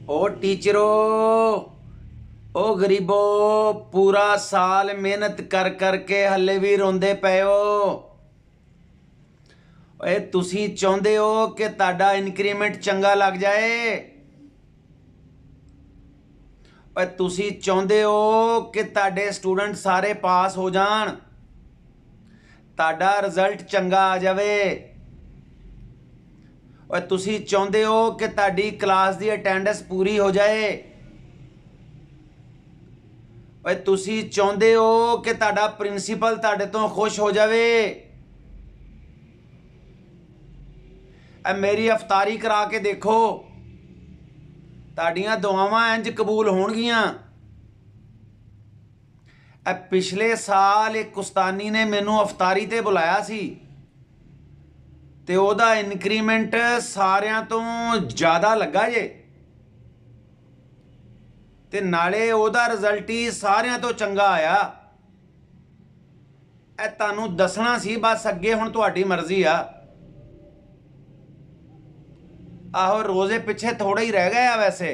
ओ टीचरो, ओ गरीबो, पूरा साल मेहनत कर करके हले भी रोंदे पे हो। ओए तुसी चाहुंदे हो कि तुहाडा इनक्रीमेंट चंगा लग जाए। ओए तुसी चाहुंदे हो कि तुहाडे स्टूडेंट सारे पास हो जाण, तुहाडा रिजल्ट चंगा आ जावे। ओए तुसी चाहुंदे हो कि तुहाडी क्लास की अटेंडेंस पूरी हो जाए। ओए तुसी चाहुंदे हो कि तुहाडा प्रिंसीपल तुहाडे तो खुश हो जावे। मेरी अफतारी करा के देखो, तुहाडियां दुआवां इंज कबूल होणगियां। पिछले साल एक कुस्तानी ने मैनू अफतारी ते बुलाया सी ते ओहदा इनक्रीमेंट सारियां तो ज़्यादा लगा जे, ते नाले ओहदा रिजल्ट ही सारियां तो चंगा आया। तुहानू दसना सी, बस अगे हुण तुहाडी मर्जी आ। आहो रोजे पिछे थोड़ा ही रह गया वैसे।